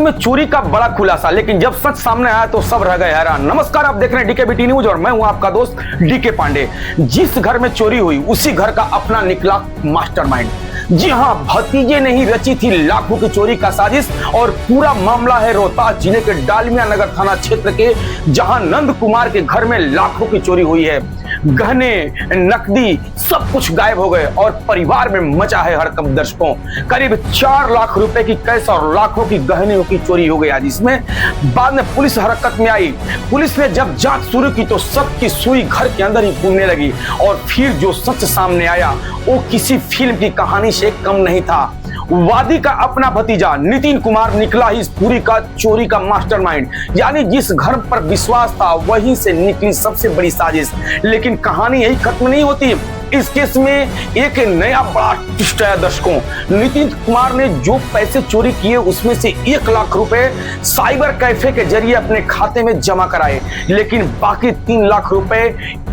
में चोरी का बड़ा खुलासा, लेकिन जब सच सामने आया तो सब रह गए हैरान। नमस्कार, आप देख रहे हैं डीकेबीटी न्यूज और मैं हूं आपका दोस्त डीके पांडे। जिस घर में चोरी हुई उसी घर का अपना निकला मास्टरमाइंड। जी हां, भतीजे ने ही रची थी लाखों की चोरी का साजिश और पूरा मामला है रोहतास जिले के डालमिया नगर थाना क्षेत्र के, जहां नंद कुमार के घर में लाखों की चोरी हुई है। गहने, नकदी सब कुछ गायब हो गए और परिवार में मचा है हड़कंप। दर्शकों, करीब 4 लाख रुपए की कैश और लाखों की गहने की चोरी हो गई। जिसमें बाद में पुलिस हरकत में आई। पुलिस ने जब जांच शुरू की तो सब की सुई घर के अंदर ही घूमने लगी और फिर जो सच सामने आया वो किसी फिल्म की कहानी से कम नहीं था। वादी का अपना भतीजा नितिन कुमार निकला ही इस पूरी का चोरी का मास्टरमाइंड। यानी जिस घर पर विश्वास था वहीं से निकली सबसे बड़ी साजिश। लेकिन कहानी यही खत्म नहीं होती। इस केस में एक नया बड़ा ट्विस्ट है। दर्शकों, नितिन कुमार ने जो पैसे चोरी किए उसमें से 1 लाख रुपए साइबर कैफे के जरिए अपने खाते में जमा कराए, लेकिन बाकी 3 लाख रुपए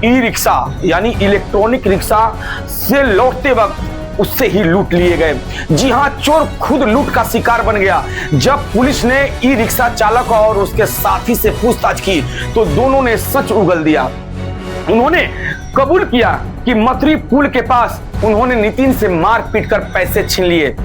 ई रिक्शा यानी इलेक्ट्रॉनिक रिक्शा से लौटते वक्त उससे ही लूट लिए गए। जी हां, चोर खुद लूट का शिकार बन गया। जब पुलिस ने ई रिक्शा चालक और उसके साथी से पूछताछ की तो दोनों ने सच उगल दिया। उन्होंने कबूल किया कि मथुरी पुल के पास उन्होंने नितिन से मार पीट कर पैसे छीन लिए।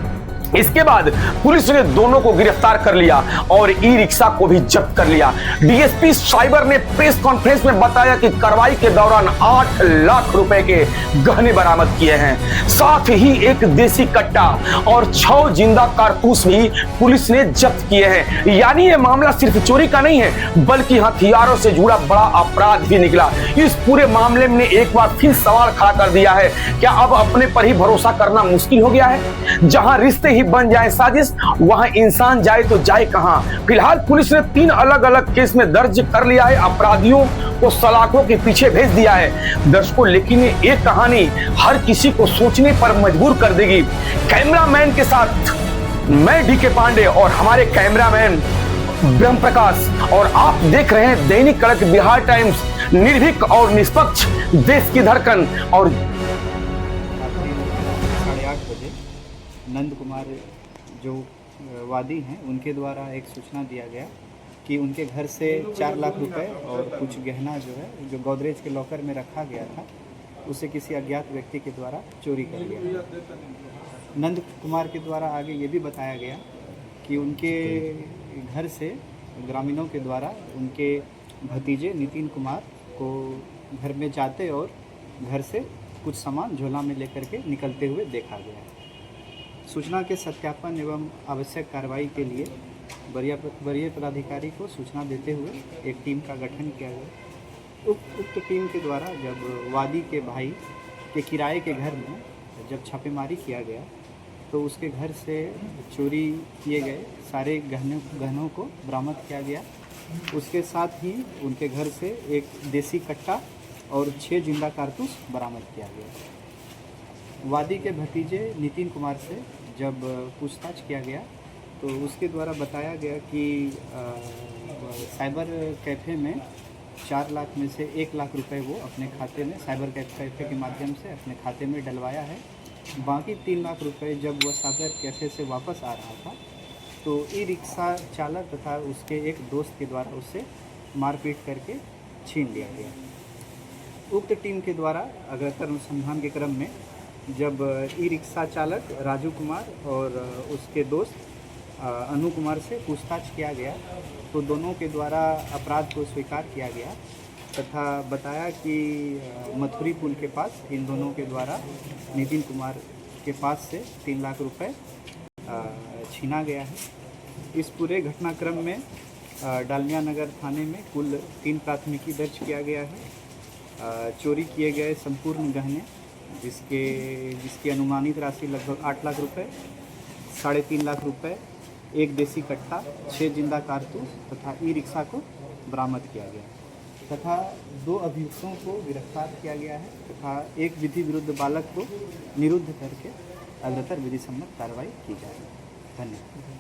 इसके बाद पुलिस ने दोनों को गिरफ्तार कर लिया और ई रिक्शा को भी जब्त कर लिया। डीएसपी साइबर ने प्रेस कॉन्फ्रेंस में बताया कि कार्रवाई के दौरान 8 लाख रुपए के गहने बरामद किए हैं। साथ ही एक देसी कट्टा और 6 जिंदा कारतूस भी पुलिस ने जब्त किए हैं। यानी ये मामला सिर्फ चोरी का नहीं है बल्कि हथियारों से जुड़ा बड़ा अपराध भी निकला। इस पूरे मामले में एक बार फिर सवाल खड़ा कर दिया है, क्या अब अपने पर ही भरोसा करना मुश्किल हो गया है? जहां रिश्ते बन जाए साजिश, वहां इंसान जाए तो जाए कहां? फिलहाल पुलिस ने 3 अलग अलग केस में दर्ज कर लिया है। अपराधियों को सलाखों के पीछे भेज दिया है। दर्शकों, लेकिन ये कहानी हर किसी को सोचने पर मजबूर कर देगी। कैमरामैन के साथ मैं डीके पांडे और हमारे कैमरामैन ब्रह्म प्रकाश, और आप देख रहे हैं दैनिक कड़क बिहार टाइम्स, निर्भीक और निष्पक्ष देश की धड़कन। और 8:30 बजे नंद कुमार जो वादी हैं उनके द्वारा एक सूचना दिया गया कि उनके घर से 4 लाख रुपए और कुछ गहना जो है जो गोदरेज के लॉकर में रखा गया था उसे किसी अज्ञात व्यक्ति के द्वारा चोरी कर लिया। नंद कुमार के द्वारा आगे ये भी बताया गया कि उनके घर से ग्रामीणों के द्वारा उनके भतीजे नितिन कुमार को घर में जाते और घर से कुछ सामान झोला में लेकर के निकलते हुए देखा गया। सूचना के सत्यापन एवं आवश्यक कार्रवाई के लिए वरीय पदाधिकारी को सूचना देते हुए एक टीम का गठन किया गया। उक्त टीम के द्वारा जब वादी के भाई के किराए के घर में जब छापेमारी किया गया तो उसके घर से चोरी किए गए सारे गहनों को बरामद किया गया। उसके साथ ही उनके घर से एक देसी कट्टा और 6 जिंदा कारतूस बरामद किया गया। वादी के भतीजे नितिन कुमार से जब पूछताछ किया गया तो उसके द्वारा बताया गया कि साइबर कैफ़े में 4 लाख में से 1 लाख रुपए वो अपने खाते में साइबर कैफ़े के माध्यम से अपने खाते में डलवाया है। बाकी 3 लाख रुपए जब वह साइबर कैफ़े से वापस आ रहा था तो ई रिक्शा चालक तथा उसके एक दोस्त के द्वारा उससे मारपीट करके छीन लिया गया। उक्त टीम के द्वारा अग्रतर अनुसंधान के क्रम में जब ई रिक्शा चालक राजू कुमार और उसके दोस्त अनु कुमार से पूछताछ किया गया तो दोनों के द्वारा अपराध को स्वीकार किया गया तथा बताया कि मथुरी पुल के पास इन दोनों के द्वारा नितिन कुमार के पास से 3 लाख रुपए छीना गया है। इस पूरे घटनाक्रम में डालमिया नगर थाने में कुल 3 प्राथमिकी दर्ज किया गया है। चोरी किए गए संपूर्ण गहने जिसकी अनुमानित राशि लगभग 8 लाख रुपए, 3.5 लाख रुपए, एक देसी कट्टा, 6 जिंदा कारतूस तथा ई रिक्शा को बरामद किया गया तथा 2 अभियुक्तों को गिरफ्तार किया गया है तथा एक विधि विरुद्ध बालक को निरुद्ध करके अग्रतर विधि सम्मत कार्रवाई की जाएगी। धन्यवाद।